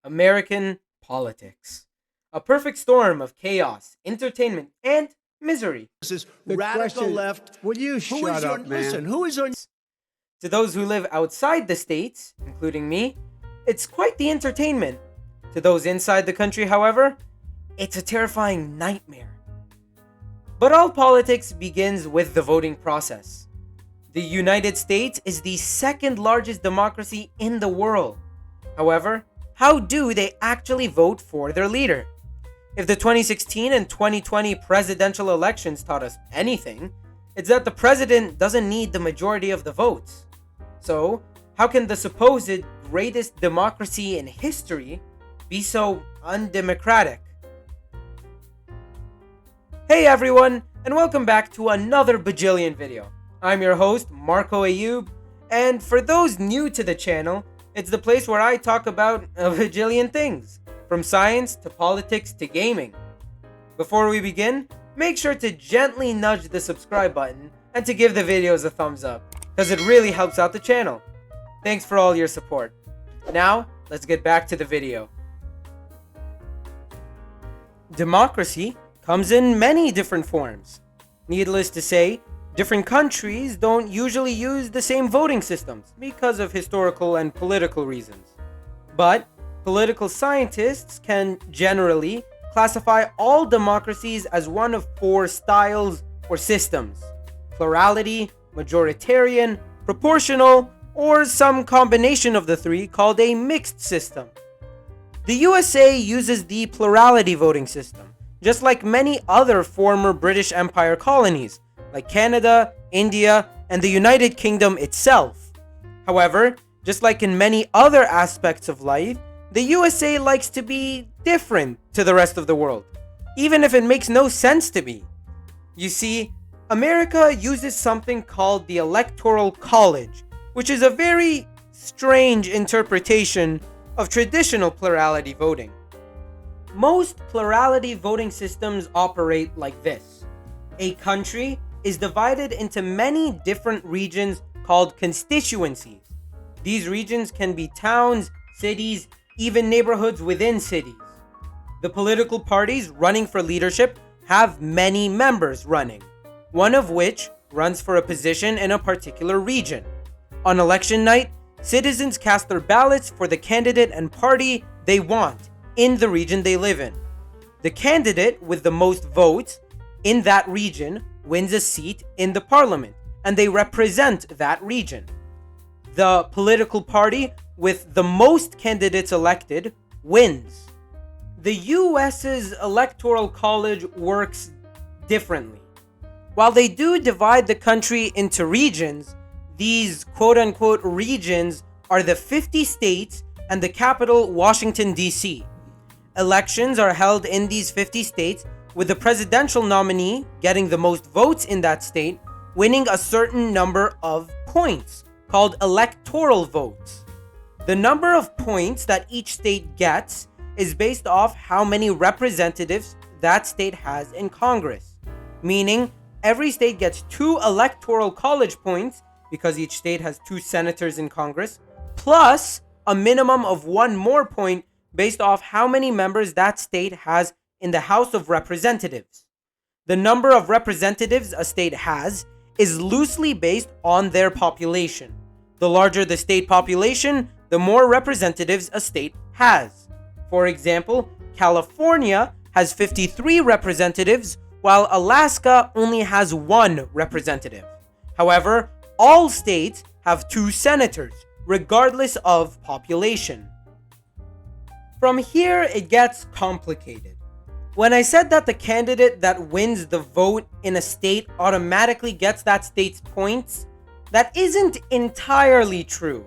American politics. A perfect storm of chaos, entertainment, and misery. This is The radical question- left. Will you shut up, man? Listen, who is on? To those who live outside the states, including me, it's quite the entertainment. To those inside the country, however, it's a terrifying nightmare. But all politics begins with the voting process. The United States is the second largest democracy in the world. However, how do they actually vote for their leader? If the 2016 and 2020 presidential elections taught us anything, it's that the president doesn't need the majority of the votes. So, how can the supposed greatest democracy in history be so undemocratic? Hey everyone, and welcome back to another Bajillion video. I'm your host, Marco Ayub, and for those new to the channel, it's the place where I talk about a bajillion things, from science to politics to gaming. Before we begin, make sure to gently nudge the subscribe button and to give the videos a thumbs up, because it really helps out the channel. Thanks for all your support. Now, let's get back to the video. Democracy comes in many different forms. Needless to say, different countries don't usually use the same voting systems because of historical and political reasons. But political scientists can generally classify all democracies as one of four styles or systems: plurality, majoritarian, proportional, or some combination of the three called a mixed system. The USA uses the plurality voting system, just like many other former British Empire colonies, like Canada, India, and the United Kingdom itself. However, just like in many other aspects of life, the USA likes to be different to the rest of the world, even if it makes no sense to be. You see, America uses something called the Electoral College, which is a very strange interpretation of traditional plurality voting. Most plurality voting systems operate like this. A country is divided into many different regions called constituencies. These regions can be towns, cities, even neighborhoods within cities. The political parties running for leadership have many members running, one of which runs for a position in a particular region. On election night, citizens cast their ballots for the candidate and party they want in the region they live in. The candidate with the most votes in that region wins a seat in the parliament, and they represent that region. The political party with the most candidates elected wins. The US's Electoral College works differently. While they do divide the country into regions, these quote-unquote regions are the 50 states and the capital, Washington, D.C. Elections are held in these 50 states, with the presidential nominee getting the most votes in that state winning a certain number of points, called electoral votes. The number of points that each state gets is based off how many representatives that state has in Congress, meaning every state gets 2 electoral college points because each state has 2 senators in Congress, plus a minimum of 1 more point based off how many members that state has in the House of Representatives. The number of representatives a state has is loosely based on their population. The larger the state population, the more representatives a state has. For example, California has 53 representatives, while Alaska only has 1 representative. However, all states have 2 senators, regardless of population. From here, it gets complicated. When I said that the candidate that wins the vote in a state automatically gets that state's points, that isn't entirely true.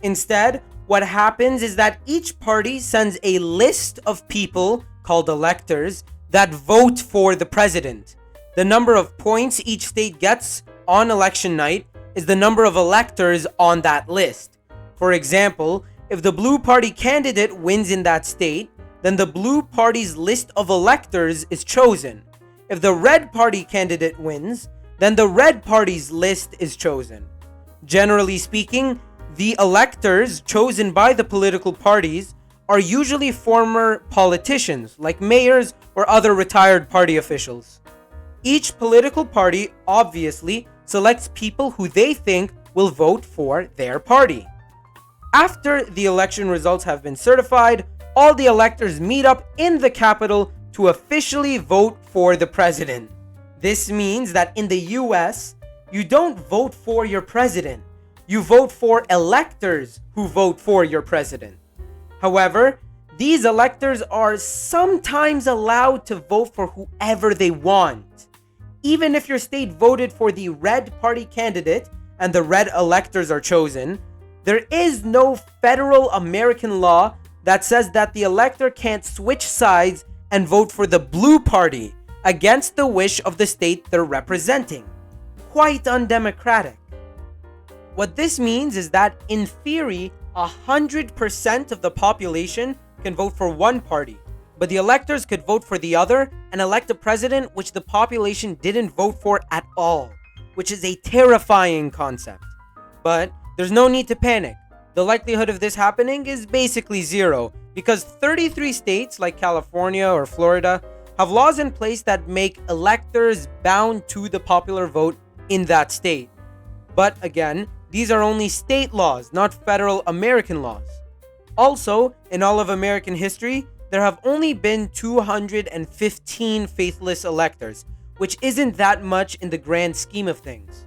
Instead, what happens is that each party sends a list of people, called electors, that vote for the president. The number of points each state gets on election night is the number of electors on that list. For example, if the blue party candidate wins in that state, then the blue party's list of electors is chosen. If the red party candidate wins, then the red party's list is chosen. Generally speaking, the electors chosen by the political parties are usually former politicians like mayors or other retired party officials. Each political party obviously selects people who they think will vote for their party. After the election results have been certified, all the electors meet up in the capital to officially vote for the president. This means that in the US, you don't vote for your president. You vote for electors who vote for your president. However, these electors are sometimes allowed to vote for whoever they want. Even if your state voted for the red party candidate and the red electors are chosen, there is no federal American law that says that the elector can't switch sides and vote for the blue party against the wish of the state they're representing. Quite undemocratic. What this means is that, in theory, 100% of the population can vote for one party, but the electors could vote for the other and elect a president which the population didn't vote for at all, which is a terrifying concept. But there's no need to panic. The likelihood of this happening is basically zero, because 33 states like California or Florida have laws in place that make electors bound to the popular vote in that state. But again, these are only state laws, not federal American laws. Also, in all of American history, there have only been 215 faithless electors, which isn't that much in the grand scheme of things.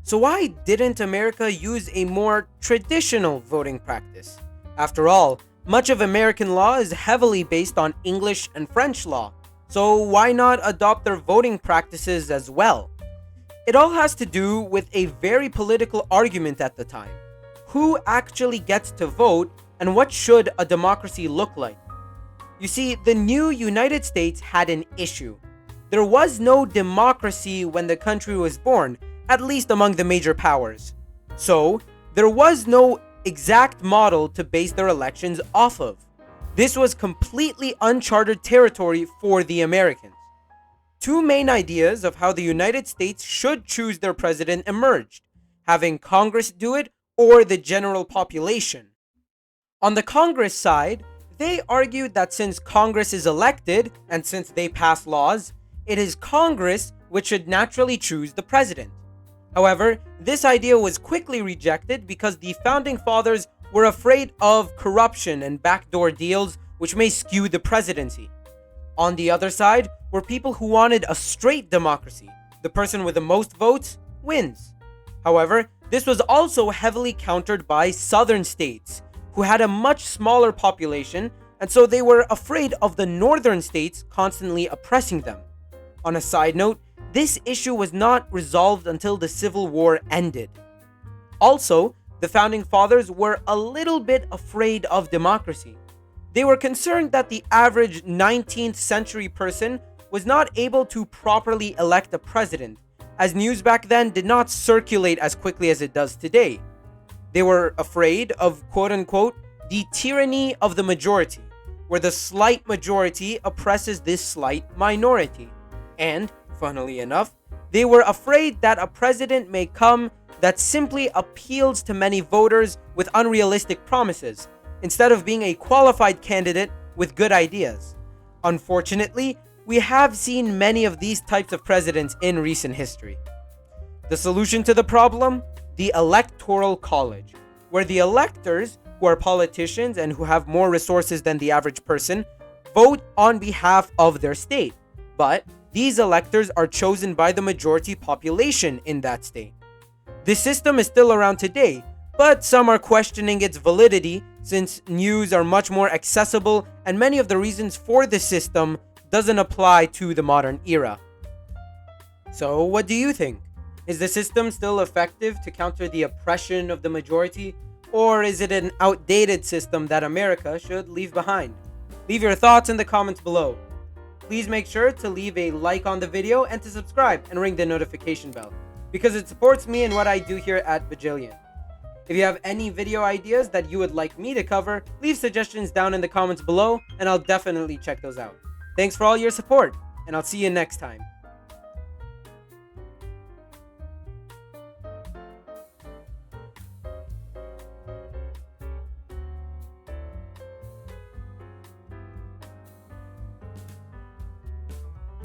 So why didn't America use a more traditional voting practice? After all, much of American law is heavily based on English and French law, so why not adopt their voting practices as well? It all has to do with a very political argument at the time. Who actually gets to vote, and what should a democracy look like? You see, the new United States had an issue. There was no democracy when the country was born, at least among the major powers. So, there was no exact model to base their elections off of. This was completely uncharted territory for the Americans. Two main ideas of how the United States should choose their president emerged: having Congress do it or the general population. On the Congress side, they argued that since Congress is elected and since they pass laws, it is Congress which should naturally choose the president. However, this idea was quickly rejected because the founding fathers were afraid of corruption and backdoor deals which may skew the presidency. On the other side were people who wanted a straight democracy. The person with the most votes wins. However, this was also heavily countered by southern states, who had a much smaller population, and so they were afraid of the northern states constantly oppressing them. On a side note, this issue was not resolved until the Civil War ended. Also, the founding fathers were a little bit afraid of democracy. They were concerned that the average 19th century person was not able to properly elect a president, as news back then did not circulate as quickly as it does today. They were afraid of, quote-unquote, the tyranny of the majority, where the slight majority oppresses this slight minority. And, funnily enough, they were afraid that a president may come that simply appeals to many voters with unrealistic promises, instead of being a qualified candidate with good ideas. Unfortunately, we have seen many of these types of presidents in recent history. The solution to the problem? The Electoral College, where the electors, who are politicians and who have more resources than the average person, vote on behalf of their state. But these electors are chosen by the majority population in that state. This system is still around today, but some are questioning its validity since news are much more accessible and many of the reasons for the system doesn't apply to the modern era. So what do you think? Is the system still effective to counter the oppression of the majority, or is it an outdated system that America should leave behind? Leave your thoughts in the comments below. Please make sure to leave a like on the video and to subscribe and ring the notification bell, because it supports me in what I do here at Bajillion. If you have any video ideas that you would like me to cover, leave suggestions down in the comments below and I'll definitely check those out. Thanks for all your support, and I'll see you next time.